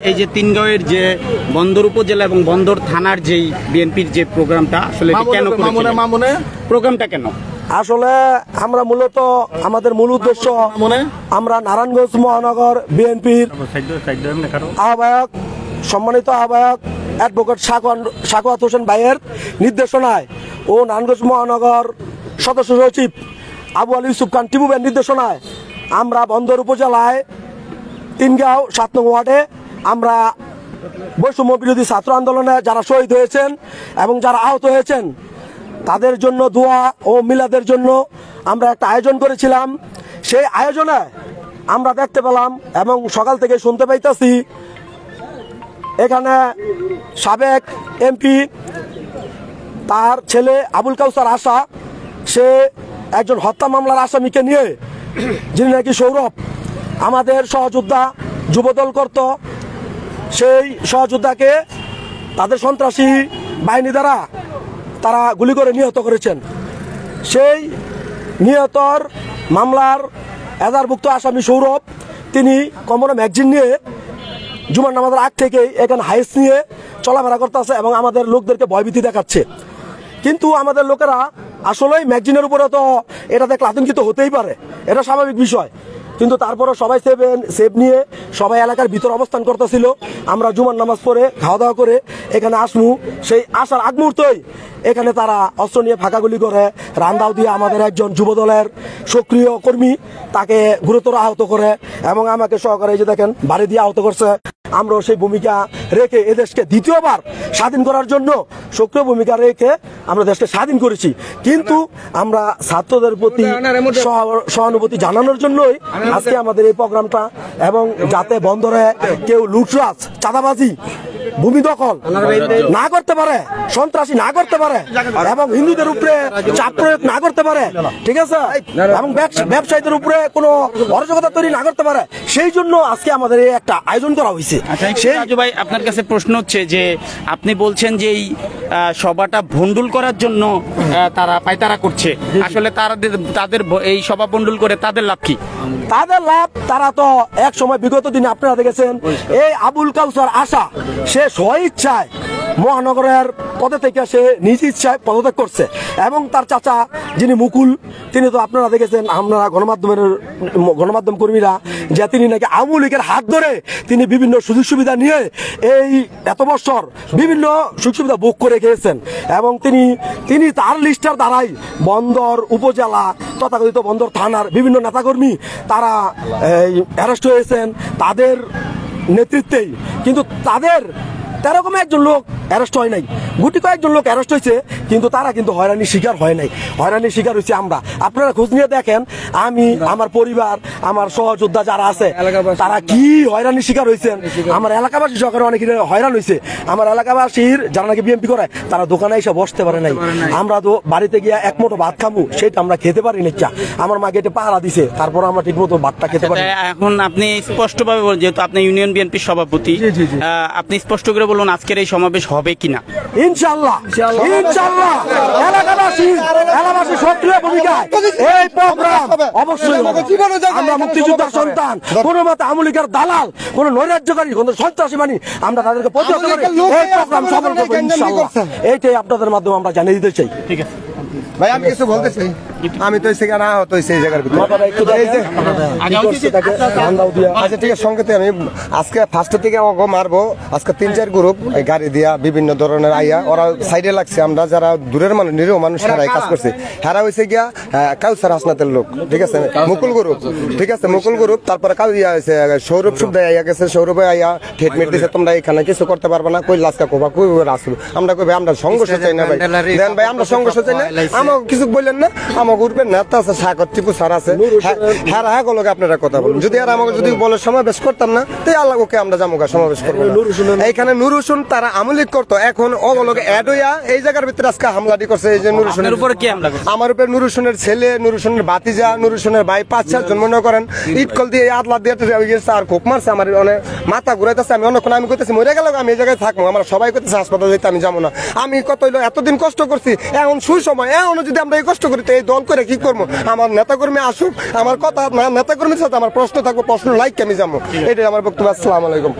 এই যে তিনগাঁওয়ের যে বন্দর উপজেলা এবং বন্দর থানার যেই বিএনপির যে প্রোগ্রামটা আসলে কেন প্রোগ্রামটা কেন আসলে আমরা মূলত আমাদের মূল উদ্দেশ্য আমরা নারায়ণগঞ্জ মহানগর বিএনপির আহ্বায়ক সম্মানিত আহ্বায়ক অ্যাডভোকেট সাখাওয়াত হোসেন ভাইয়ের নির্দেশনায় ও নারায়ণগঞ্জ মহানগর সদস্য সচিব আবু আলী ইউসুফ খান টিপু ভাইয়ের নির্দেশনায় আমরা বন্দর উপজেলায় তিনগাঁও 7 নং ওয়ার্ডে আমরা বৈষম্য বিরোধী ছাত্র আন্দোলনে যারা শহীদ হয়েছেন এবং যারা আহত হয়েছেন তাদের জন্য দোয়া ও মিলাদের জন্য আমরা একটা আয়োজন করেছিলাম। সেই আয়োজনে আমরা দেখতে পেলাম এবং সকাল থেকে শুনতে পাইতেছি এখানে সাবেক এমপি তার ছেলে আবুল কাউসার আশা সে একজন হত্যা মামলার আসামিকে নিয়ে যিনি নাকি সৌরভ আমাদের সহযোদ্ধা যুবদল করত সেই সহযোদ্ধাকে তাদের সন্ত্রাসী বাহিনী দ্বারা তারা গুলি করে নিহত করেছেন। সেই নিহতর মামলার এজাহারভুক্ত আসামি সৌরভ তিনি কমন ম্যাগজিন নিয়ে জুমার নামাজের আগ থেকেই এখানে হাইস নিয়ে চলাফেরা করতেছে এবং আমাদের লোকদেরকে ভয়ভীতি দেখাচ্ছে। কিন্তু আমাদের লোকেরা আসলেই ম্যাগজিনের উপরে তো এটা দেখলে আতঙ্কিত হতেই পারে, এটা স্বাভাবিক বিষয়, কিন্তু তারপরে সবাই সেভ নিয়ে সবাই এলাকার ভিতর অবস্থান করতেছিল। আমরা জুমার নামাজ পড়ে খাওয়া দাওয়া করে এখানে আসমু, সেই আসার আগ মুহূর্তেই এখানে তারা অস্ত্র নিয়ে ফাঁকাগুলি করে রান্দাও দিয়ে আমাদের একজন যুবদলের সক্রিয় কর্মী তাকে গুরুতর আহত করে এবং আমাকে সহকারে এই যে দেখেন বাড়ি দিয়ে আহত করছে। আমরাও সেই ভূমিকা রেখে এদেশকে দ্বিতীয়বার স্বাধীন করার জন্য সক্রিয় ভূমিকা রেখে আমরা দেশকে স্বাধীন করেছি। কিন্তু আমরা ছাত্রদের প্রতি সহানুভূতি জানানোর জন্যই আজকে আমাদের এই প্রোগ্রামটা, এবং যাতে বন্দরে কেউ লুটরাজ চাঁদাবাজি ভূমি দখল না করতে পারে, সন্ত্রাসী না করতে পারে এবং হিন্দুদের উপরে চাপ প্রয়োগ না করতে পারে, ঠিক আছে, এবং ব্যবসায়ীদের উপরে কোনো অরাজকতা তৈরি না করতে পারে, সেই জন্য আজকে আমাদের এই একটা আয়োজন করা হয়েছে। রাজু ভাই, আপনার কাছে প্রশ্ন হচ্ছে যে আপনি বলছেন যে এই সভাটা ভন্ডুল করার জন্য তারা পায়তারা করছে, আসলে তাদের এই সভা ভন্ডুল করে তাদের লাভ কি? তাদের লাভ, তারা তো এক সময় বিগত দিনে আপনারা দেখেছেন এই আবুল কাউসার আশা সে স্বইচ্ছায় মহানগরের পদে থেকে সে নিজ ইচ্ছায় পদত্যাগ করছে এবং তার চাচা যিনি মুকুল তিনি তো আপনারা দেখেছেন, আমরা গণমাধ্যম কর্মীরা, যে তিনি নাকি আওয়ামী লীগের হাত ধরে তিনি বিভিন্ন সুযোগ সুবিধা নিয়ে এই এত বছর বিভিন্ন সুযোগ সুবিধা ভোগ করে গিয়েছেন এবং তিনি তার লিস্টার দ্বারাই বন্দর উপজেলা তথাকথিত বন্দর থানার বিভিন্ন নেতাকর্মী তারা অ্যারেস্ট হয়েছেন তাদের নেতৃত্বেই। কিন্তু তাদের তেরকম একজন লোক অ্যারেস্ট হয় নাই, গুটি কয়েকজন লোক অ্যারেস্ট হয়েছে, কিন্তু তারা কিন্তু হয়রানির শিকার হয় নাই। হয়রানির শিকার হয়েছে আমরা। আপনারা খোঁজ নিয়ে দেখেন, আমি, আমার পরিবার, আমার সহযোদ্ধা যারা আছে তারা কি হয়রানির শিকার হয়েছেন। আমার এলাকাবাসী সহকারে অনেক হয়রান হয়েছে। আমার এলাকাবাসীর যারা নাকি বিএনপি করে তারা দোকানে এসে বসতে পারে নাই। আমরা তো বাড়িতে গিয়ে এক মুঠো ভাত খাবো সেটা আমরা খেতে পারি না। আমার মা গেটে পাহারা দিছে, তারপর আমরা ঠিক মতো ভাতটা খেতে পারি। এখন আপনি স্পষ্টভাবে বলুন, যেহেতু আপনি ইউনিয়ন বিএনপির সভাপতি, আপনি স্পষ্ট করে বলুন আজকের এই সমাবেশ হবে কিনা? ইনশাআল্লাহ ইনশাআল্লাহ এলাকাবাসী সক্রিয় ভূমিকায় এই প্রোগ্রাম অবশ্যই হবে। আমরা মুক্তিযোদ্ধার সন্তান, কোনো মতে আওয়ামী লীগের দালাল, কোন নৈরাজ্যকারী, কোন সন্ত্রাসী মানি আমরা তাদেরকে প্রতিহত করে এই প্রোগ্রাম সফল করব ইনশাআল্লাহ। এইটাই আপনাদের মাধ্যমে আমরা জানিয়ে দিতে চাই। ঠিক আছে ভাই, আমি কিছু বলতে চাই। আমি তো সেখানে আহত হয়েছি এই জায়গার ভিতরে। আচ্ছা ঠিক আছে, সঙ্গে আমি আজকে ফার্স্টের থেকে মারবো। আজকে 3-4 গ্রুপ গাড়ি দিয়া বিভিন্ন ধরনের আইয়া ওরা সাইডে লাগছে। আমরা যারা দূরের মানুষ, নিরীহ মানুষ হারাই কাজ করছে, হারা হয়েছে গিয়া কাউসার হাসনাতের লোক, ঠিক আছে, মুকুল গ্রুপ, ঠিক আছে, মুকুল গ্রুপ। তারপরে ইয়া হয়েছে সৌরভ সুবিধা আইয়া গেছে, সৌরভে আইয়া ট্রিটমেন্ট দিচ্ছে, তোমরা এখানে কিছু করতে পারবে না, কই লাস্কা কোবা কই আসলো। আমরা কই ভাই আমরা সংঘর্ষ চাই না ভাই, দেন ভাই আমরা সংঘর্ষ চাই না, আমাকে কিছু বললেন না, আমাকে উঠবেন নেতা আছে সাগর টিপু স্যার আছে, হ্যাঁ হ্যাঁ গুলোকে আপনারা কথা বলুন। যদি আর আমাকে যদি বলে সমাবেশ করতাম না তাই আল্লাহ ওকে আমরা জামুকা সমাবেশ করবো। এইখানে নুর হোসেন তারা আমলিক করতো, এখন ওগুলোকে অ্যাড হইয়া এই জায়গার ভিতরে আজকে হামলাটি করছে। এই যে নুর হোসেনের উপরে কি হামলা করছে? আমার উপরে নুর হোসেনের ছেলে, নুর হোসেনের ভাতিজা, নুর হোসেনের ভাই 5-4 জন মনে করেন ইটকল দিয়ে আদলা দিয়ে আর খুব মারছে। আমার অনেক মাথা ঘুরাইতেছে। আমি অনেকক্ষণ আমি করতেছি মরে গেল, আমি এই জায়গায় থাকবো। আমার সবাই করতেছে হাসপাতাল যেতে আমি যাবো না। আমি কত হইলো এতদিন কষ্ট করছি, এখন সুসময়, এখনো যদি আমরা এই কষ্ট করি তো এই দল করে কি করবো? আমার নেতাকর্মী আসুক, আমার কথা নেতাকর্মীর সাথে আমার প্রশ্ন থাকবো, প্রশ্ন লাইক আমি যাবো। এটাই আমার বক্তব্য। আসসালামু আলাইকুম।